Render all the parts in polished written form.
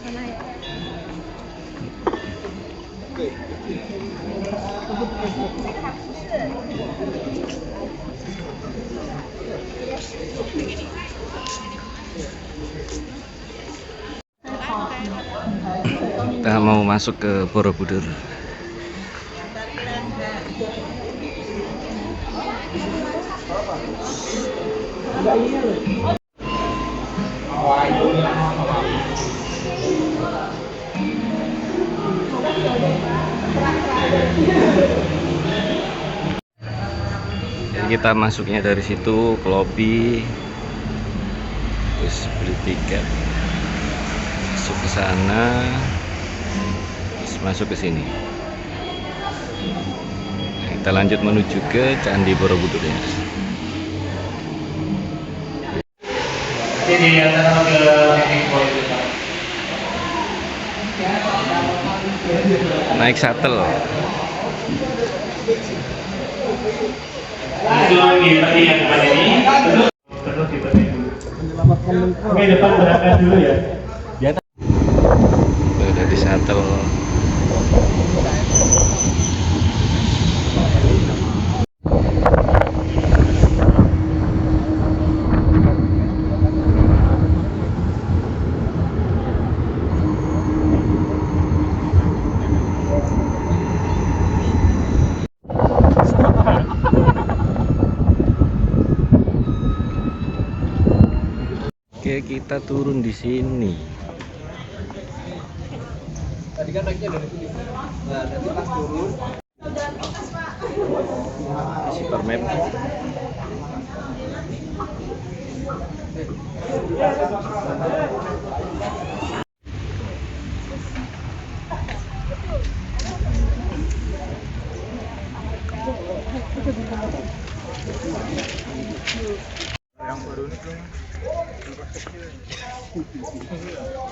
Kita mau masuk ke Borobudur. Jadi kita masuknya dari situ ke lobby, terus beli tiket, masuk ke sana, terus masuk ke sini. Kita lanjut menuju ke Candi Borobudur ya. Naik shuttle. Udah di shuttle. Oke, kita turun di sini. Tadi kan naiknya dari sini. Nah, nanti pas turun. Supermap.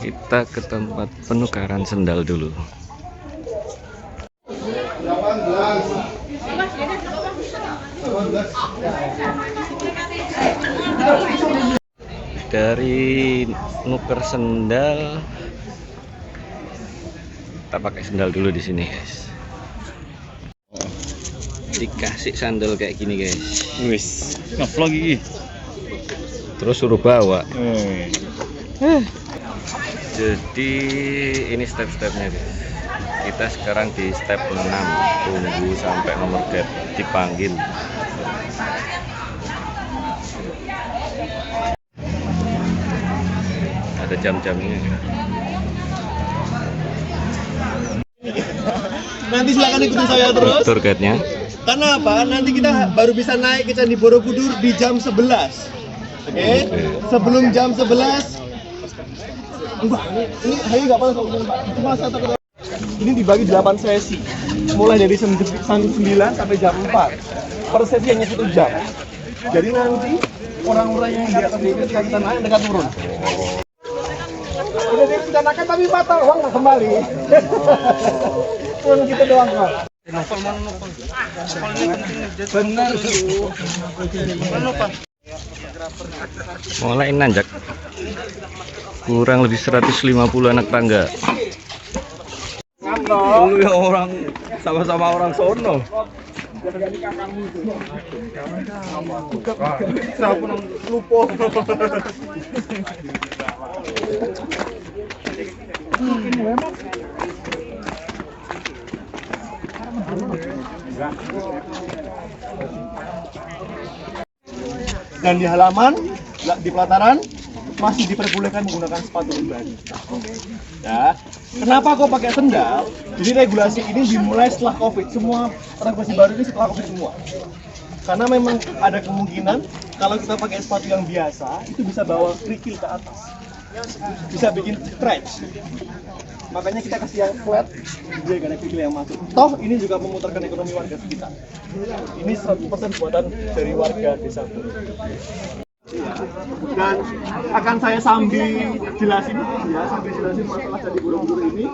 Kita ke tempat penukaran sendal dulu. Dari nuker sendal, kita pakai sendal dulu di sini, guys. Dikasih sandal kayak gini, guys. Wis, ngevlog iki. Terus suruh bawa. Jadi ini step-stepnya, guys. Kita sekarang di step 6. Tunggu sampai nomor gate dipanggil. Ada jam-jamnya. Nanti silakan ikutin saya terus. Tour guide-nya. Karena apa? Nanti kita baru bisa naik ke Candi Borobudur di jam 11. Oke? Sebelum jam 11. Ini hari nggak apa-apa. Cuma satu kali. Ini dibagi 8 sesi. Mulai dari jam 9 sampai jam 4. Per sesi hanya 1 jam. Jadi nanti orang-orang yang di atas ini kita naik dekat turun. Udah dipidanakan tapi batal, uang nggak kembali. Cuma gitu doang, Pak. Benar tuh. Mulai nanjak. Kurang lebih 150 anak tangga. Lu ya orang sama-sama orang sono. Siapa nang lupa. Dan di halaman, di pelataran masih diperbolehkan menggunakan sepatu pribadi. Ya, kenapa kok pakai sendal? Jadi regulasi ini dimulai setelah COVID. Semua regulasi baru ini setelah COVID semua. Karena memang ada kemungkinan kalau kita pakai sepatu yang biasa itu bisa bawa kerikil ke atas, bisa bikin stretch. Makanya kita kasih yang flat, dia gak ada kerikil yang masuk. Toh ini juga memutarkan ekonomi warga sekitar. Ini 100% buatan dari warga desa. Dan akan saya sambil jelasin masalah Candi Borobudur ini.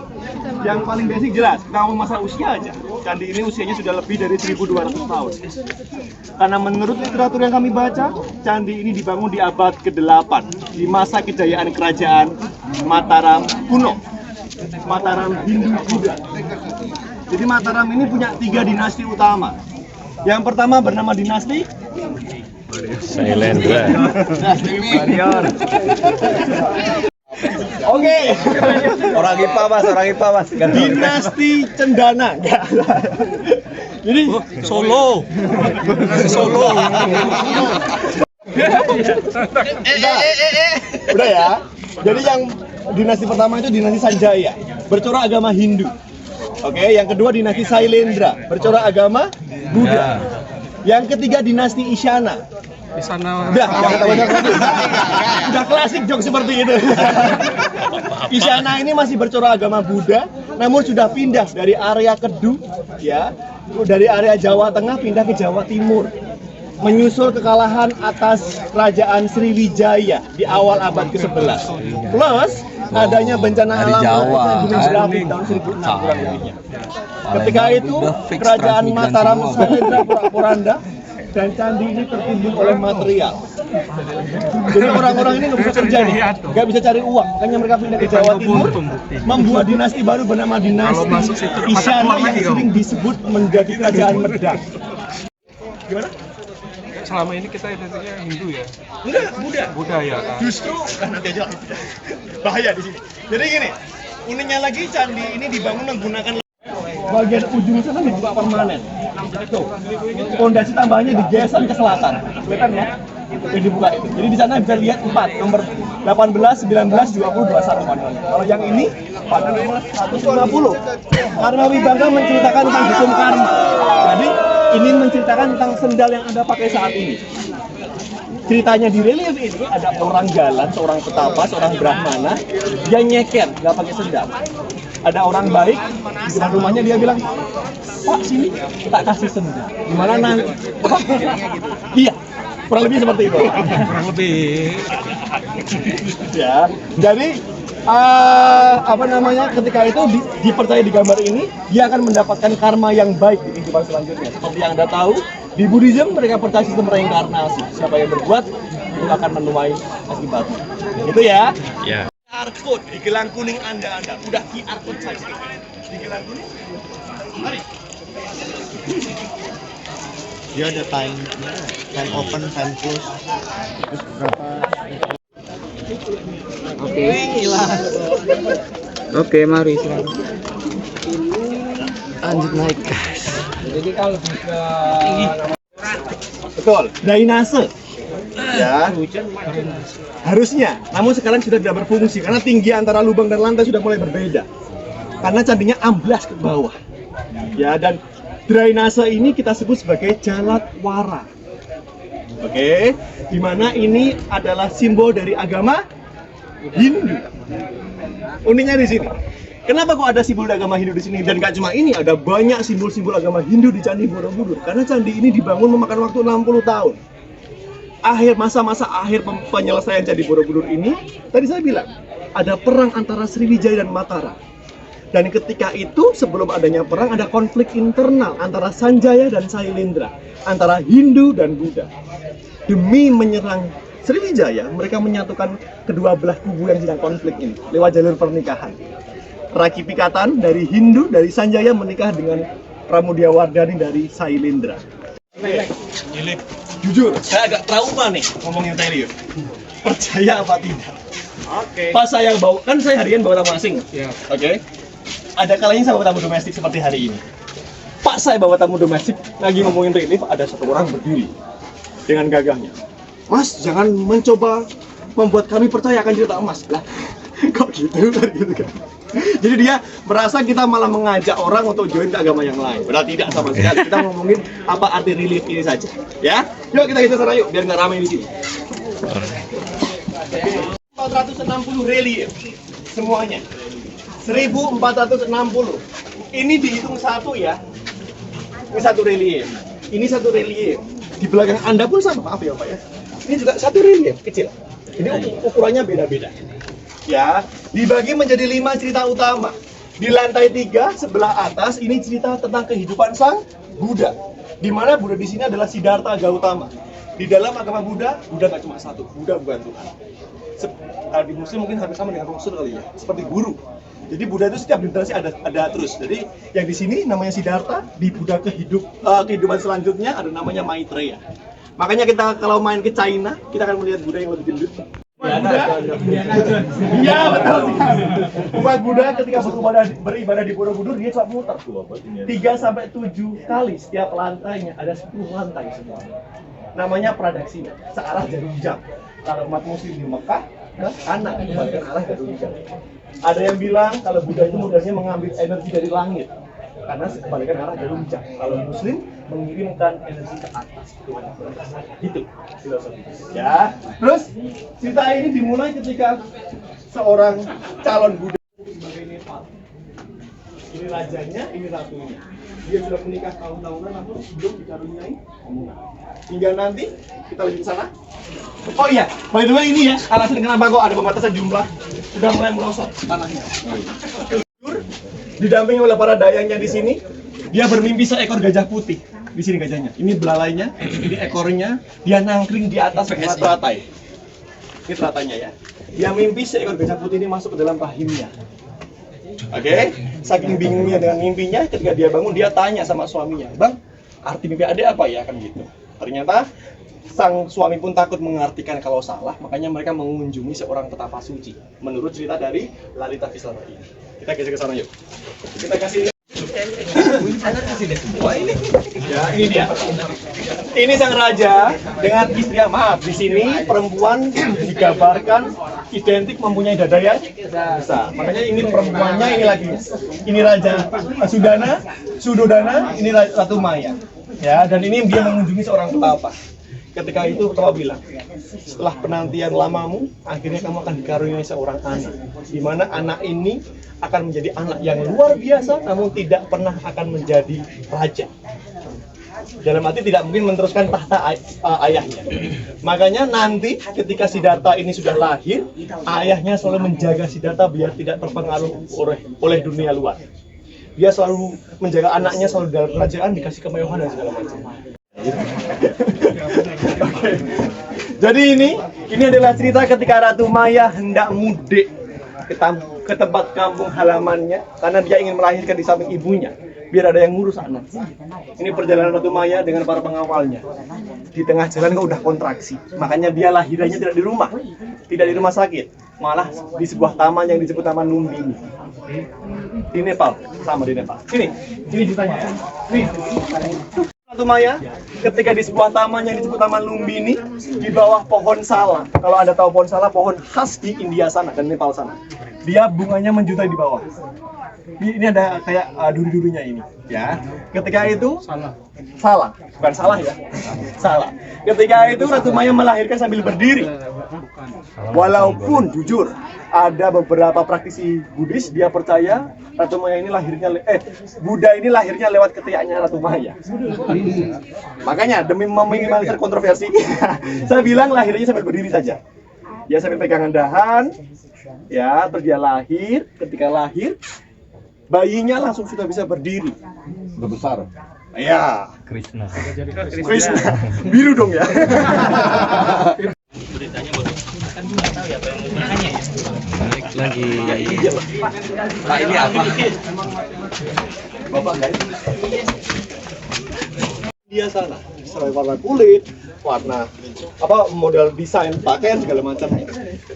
Yang paling basic jelas, kita ngomong masalah usia aja. Candi ini usianya sudah lebih dari 1200 tahun. Karena menurut literatur yang kami baca, candi ini dibangun di abad ke-8 di masa kejayaan kerajaan Mataram kuno. Mataram Hindu Buddha. Jadi Mataram ini punya 3 dinasti utama. Yang pertama bernama dinasti Sailendra. Oke. Orang IPA mas. Dinasti Cendana. Jadi Solo. udah ya. Jadi yang dinasti pertama itu dinasti Sanjaya, bercorak agama Hindu. Oke, yang kedua dinasti Sailendra, bercorak agama Buddha. Yang ketiga dinasti Isyana. Di sana. Udah, udah klasik jok seperti itu. Isyana ini masih bercorak agama Buddha, namun sudah pindah dari area Kedu, ya, dari area Jawa Tengah pindah ke Jawa Timur, menyusul kekalahan atas kerajaan Sriwijaya di awal abad ke-11. Plus adanya bencana alam Gunung Merapi tahun 1006 kurang lebihnya. Ketika itu kerajaan Mataram Sailendra porak-poranda dan candi ini tertimbun oleh material. Jadi orang-orang ini nggak bisa kerja nih, nggak bisa cari uang, makanya mereka pindah ke Jawa Timur, membuat dinasti baru bernama dinasti Isyana yang sering disebut menjadi kerajaan Medang. Gimana? Selama ini kita identiknya Hindu ya. Enggak, Buddha. Budaya kan. Justru nanti aja bahaya di sini. Jadi gini, uniknya lagi candi ini dibangun menggunakan bagian ujung sana dibuka permanen. Tuh, fondasi tambahnya digeser ke selatan. Kelihatan ya? Yang dibuka itu. Jadi di sana bisa lihat 4 nomor 18, 19, 20, 21 manualnya. Kalau yang ini pada nomor 150. Karma Wibangga menceritakan tentang hukum karma. Jadi ini menceritakan tentang sendal yang Anda pakai saat ini. Ceritanya di relief ini ada orang jalan, seorang petapa, seorang brahmana, dia nyeker, nggak pakai sendal. Ada orang baik di depan rumahnya, dia bilang, Pak sini tak kasih sendal. Gimana nanti? Iya, kurang lebih seperti itu. Kurang lebih. Ya, jadi apa namanya? Ketika itu dipercaya di gambar ini, dia akan mendapatkan karma yang baik di kehidupan selanjutnya. Seperti yang Anda tahu, di Buddhism mereka percaya sistem reinkarnasi. Siapa yang berbuat itu akan menuai akibatnya. Itu ya. Ya. QR code di gelang kuning Anda, udah QR code saja. Di gelang kuning. Mari. Dia ada time open, time close. Terus berapa? Oke, mari silakan. Lanjut naik guys. Jadi kalau Betul, drainase. Ya. Harusnya, namun sekarang sudah tidak berfungsi karena tinggi antara lubang dan lantai sudah mulai berbeda. Karena candinya amblas ke bawah. Ya, dan drainase ini kita sebut sebagai Jalatwara. Oke, di mana ini adalah simbol dari agama Hindu. Uniknya di sini. Kenapa kok ada simbol agama Hindu di sini? Dan gak cuma ini, ada banyak simbol-simbol agama Hindu di Candi Borobudur. Karena candi ini dibangun memakan waktu 60 tahun. Masa-masa akhir penyelesaian Candi Borobudur ini, tadi saya bilang, ada perang antara Sriwijaya dan Mataram. Dan ketika itu, sebelum adanya perang, ada konflik internal antara Sanjaya dan Sailendra, antara Hindu dan Buddha. Demi menyerang Sriwijaya, mereka menyatukan kedua belah kubu yang sedang konflik ini lewat jalur pernikahan. Raki Pikatan dari Hindu, dari Sanjaya menikah dengan Pramudiawardhani dari Sailendra. Jujur, saya agak trauma nih ngomongin serius. Percaya apa tidak? Oke. Pas saya bawa, kan saya harian bawa tamu asing. Ya. Oke. Ada kalanya saya bawa tamu domestik seperti hari ini. Pak saya bawa tamu domestik lagi ngomongin relief, ada satu orang berdiri dengan gagahnya. Mas, jangan mencoba membuat kami percaya akan cerita emas. Lah, kok gitu kan? Jadi dia merasa kita malah mengajak orang untuk join ke agama yang lain. Padahal tidak sama sekali. Kita ngomongin apa arti relief ini saja. Ya, yuk kita sana yuk, biar nggak ramai di sini. 460 relief semuanya. 1460. Ini dihitung satu ya. Ini satu relief. Ini satu relief. Di belakang Anda pun sama, maaf ya Pak ya. Ini juga satu relief kecil. Ini ukurannya beda-beda. Ya, dibagi menjadi 5 cerita utama. Di lantai 3 sebelah atas ini cerita tentang kehidupan sang Buddha. Di mana Buddha di sini adalah Siddhartha Gautama. Di dalam agama Buddha, Buddha nggak cuma satu, Buddha bukan Tuhan. Di Muslim mungkin hampir sama dengan Rasul kali ya, seperti guru. Jadi Buddha itu setiap generasi ada terus. Jadi yang di sini namanya Siddhartha, di Buddha kehidupan selanjutnya ada namanya Maitreya. Makanya kita kalau main ke China, kita akan melihat Buddha yang lebih gendut. Iya betul sekali. Umat Buddha ketika beribadah di Borobudur dia cuma muter 3 sampai 7 kali setiap lantainya ada 10 lantai semua. Namanya pradaksina, searah jarum jam. Kalau umat muslim di Mekah ke kanan, kebalikan arah jarum jam. Ada yang bilang kalau Buddha itu modalnya mengambil energi dari langit karena kebalikan arah jarum jam. Kalau muslim mengirimkan energi ke atas. Gitu filosofi. Ya. Terus cerita ini dimulai ketika seorang calon Buddha sebagai Nepal. Ini rajanya, ini ratunya. Dia sudah menikah tahun-tahunan namun belum dikaruniai omongan. Hingga nanti kita lanjut ke sana. Oh iya, by the way ini ya alasan kenapa kok ada pembatasan jumlah sudah mulai merosot tanahnya. Didampingi oleh para dayangnya di sini, dia bermimpi seekor gajah putih. Di sini gajahnya, ini belalainya, ini ekornya, dia nangkring di atas teratai. Ini teratainya ya. Dia mimpi seekor gajah putih ini masuk ke dalam rahimnya. Oke, saking bingungnya dengan mimpinya, ketika dia bangun dia tanya sama suaminya, "Bang, arti mimpi adek apa ya?" Kan gitu. Ternyata sang suami pun takut mengartikan kalau salah, makanya mereka mengunjungi seorang petapa suci. Menurut cerita dari Lalita Viswamati. Kita geser ke sana yuk. Kita kasih wah ini. Ya, ini dia. Ini sang raja dengan istrinya. Maaf, di sini perempuan digambarkan identik mempunyai dada yang besar. Makanya ini perempuannya, ini lagi. Ini raja Sudodana, ini Ratu Maya. Ya, dan ini dia mengunjungi seorang petapa. Ketika itu petapa bilang, setelah penantian lamamu, akhirnya kamu akan dikaruniai seorang anak. Di mana anak ini akan menjadi anak yang luar biasa, namun tidak pernah akan menjadi raja. Dalam arti tidak mungkin meneruskan tahta ayahnya. Makanya nanti ketika Siddhartha ini sudah lahir, ayahnya selalu menjaga Siddhartha biar tidak terpengaruh oleh dunia luar. Dia selalu menjaga anaknya selalu dalam kerajaan, dikasih kemewahan dan segala macam. Jadi ini adalah cerita ketika Ratu Maya hendak mudik ke tempat kampung halamannya karena dia ingin melahirkan di samping ibunya biar ada yang ngurus anak. Ini perjalanan Ratu Maya dengan para pengawalnya. Di tengah jalan kok udah kontraksi, makanya dia lahirannya tidak di rumah sakit, malah di sebuah taman yang disebut Taman Lumbini. Di Nepal, sama di Nepal. Ini ceritanya ya. Nih. Ratu Maya ketika di sebuah taman yang disebut Taman Lumbini di bawah pohon sala. Kalau Anda tahu pohon sala, pohon khas di India sana dan Nepal sana. Dia bunganya menjutai di bawah. Ini ada kayak duri-durinya ini, ya. Ketika itu salah, bukan salah ya. Salah. Ketika itu Ratu Maya melahirkan sambil berdiri. Walaupun jujur ada beberapa praktisi Buddhis dia percaya Ratu Maya ini Buddha ini lahirnya lewat ketiaknya Ratu Maya. Makanya demi meminimalisir kontroversi, saya bilang lahirnya sambil berdiri saja. Dia sambil pegangan dahan, ya, terus dia lahir. Ketika lahir, bayinya langsung sudah bisa berdiri. Besar. Ya. Krishna. Biru dong ya. Lagi. Pak ini apa? Bapak enggak itu. Dia sana, selain warna kulit, warna model desain pakaian segala macamnya.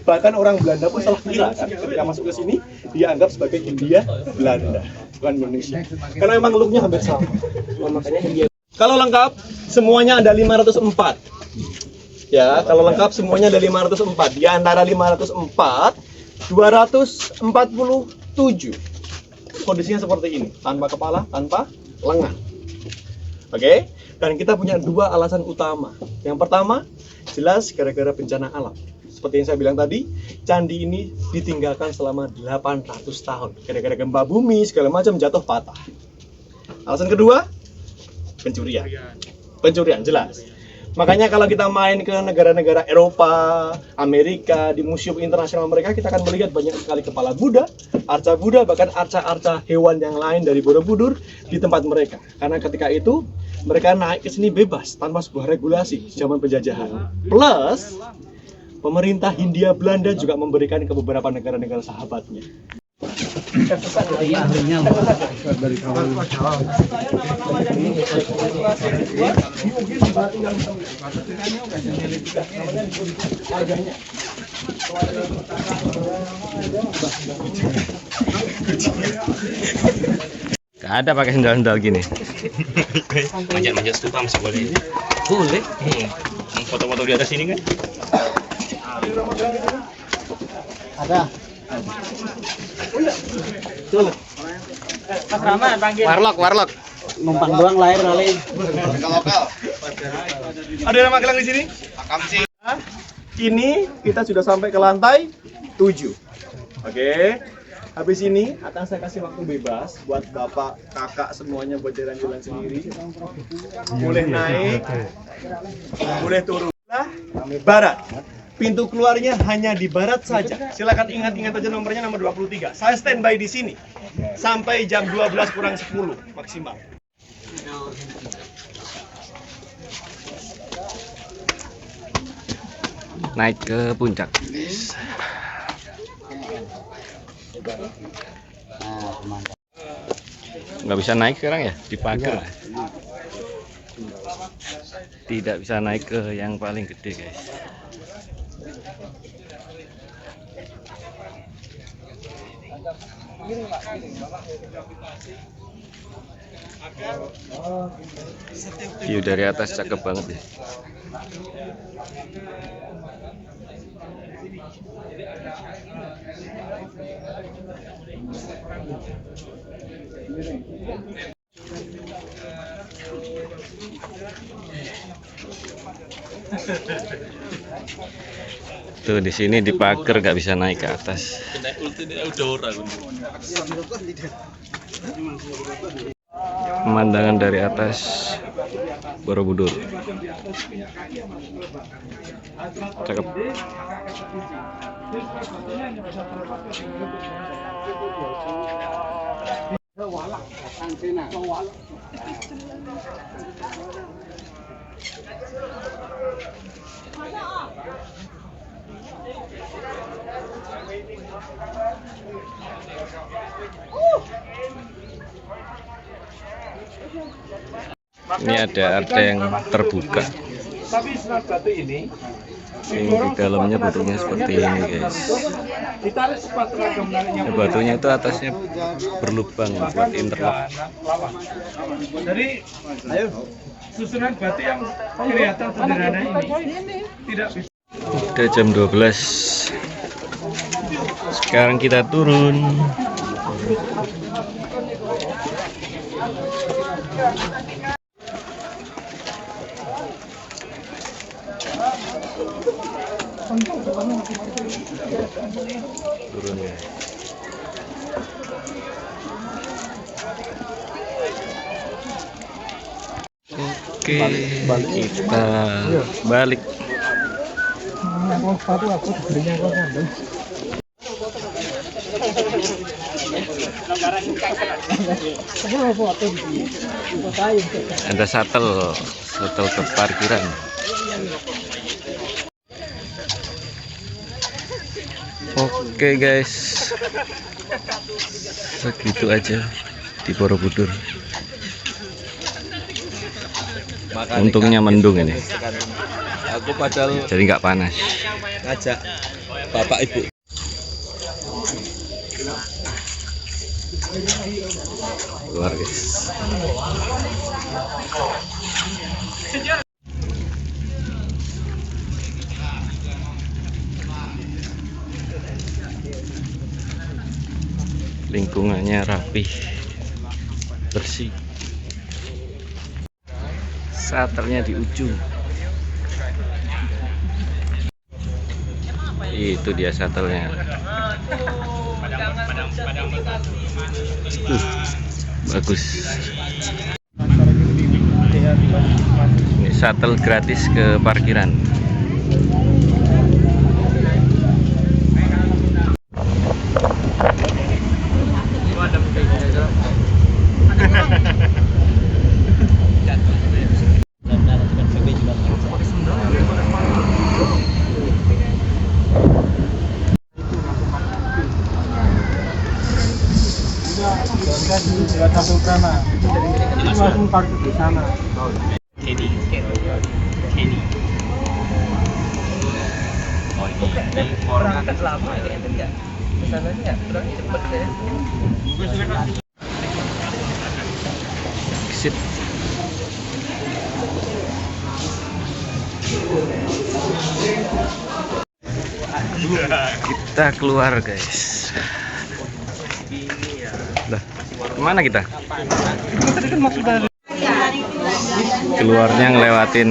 Bahkan orang Belanda pun salah kira kan ketika masuk ke sini dia anggap sebagai India Belanda, bukan Indonesia. Karena memang looknya hampir sama. Makanya India. Kalau lengkap semuanya ada 504. Ya, kalau lengkap semuanya ada 504. Di antara 504, 247 kondisinya seperti ini, tanpa kepala, tanpa lengan. Oke? Dan kita punya dua alasan utama. Yang pertama, jelas gara-gara bencana alam. Seperti yang saya bilang tadi, candi ini ditinggalkan selama 800 tahun. Gara-gara gempa bumi, segala macam jatuh patah. Alasan kedua, pencurian. Pencurian, jelas. Makanya kalau kita main ke negara-negara Eropa, Amerika, di museum internasional mereka, kita akan melihat banyak sekali kepala Buddha, arca Buddha, bahkan arca-arca hewan yang lain dari Borobudur di tempat mereka. Karena ketika itu, mereka naik ke sini bebas, tanpa sebuah regulasi, zaman penjajahan. Plus, pemerintah Hindia Belanda juga memberikan ke beberapa negara-negara sahabatnya. Gak ada pakai sendal-sendal gini. Manjat-manjat stupa masih boleh. Boleh. Foto-foto di atas ini kan? Ada. Mas Rahman panggil. Warlock. Numpang doang lahir kali. Lokal. Ada yang magelang di sini? Ini kita sudah sampai ke lantai 7. Oke. Habis ini akan saya kasih waktu bebas buat bapak, kakak semuanya buat jalan-jalan sendiri. Boleh naik, boleh turun. Nah, barat. Pintu keluarnya hanya di barat saja. Silakan ingat-ingat aja nomornya nomor 23. Saya standby di sini sampai jam 12 kurang 10 maksimal. Naik ke puncak. Nggak bisa naik sekarang ya, dipagar. Tidak bisa naik ke yang paling gede, guys. View dari atas cakep banget ya. Tuh di sini dipagar, nggak bisa naik ke atas. Pemandangan dari atas Borobudur. Cakep. Ini ada yang terbuka. Tapi Selat Batu ini Ini di dalamnya bentuknya seperti ini, guys. ditarik sepatu ragam nariknya. Nah, batunya itu atasnya berlubang buat interlock. Jadi susunan batu yang kelihatan sederhana ini tidak bisa. Udah jam 12. Sekarang kita turun. Turun ya. Oke, kita balik. Ada shuttle ke parkiran. Oke guys, segitu aja di Borobudur. Untungnya mendung ini, Aku padahal jadi nggak panas. ngajak bapak ibu. Keluar guys. Lingkungannya rapih, bersih. Shutternya di ujung. Itu dia shuttlenya. Bagus. Ini shuttle gratis ke parkiran. dikasih nggak sampai Ukraina. Jadi langsung parkir di sana. Kenny. Oh ini orang akan lama ya enggak. Kesananya kurang cepet ya. Exit. Kita keluar guys. Lah, kemana kita? Tadi kan masuk dari Keluarnya ngelewatin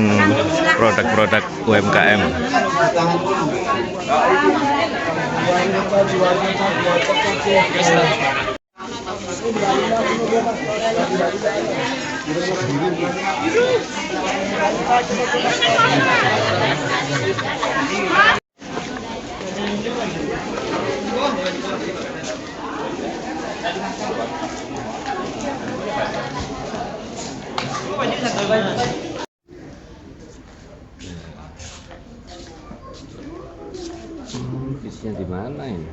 produk-produk UMKM. Bisnya di mana ini?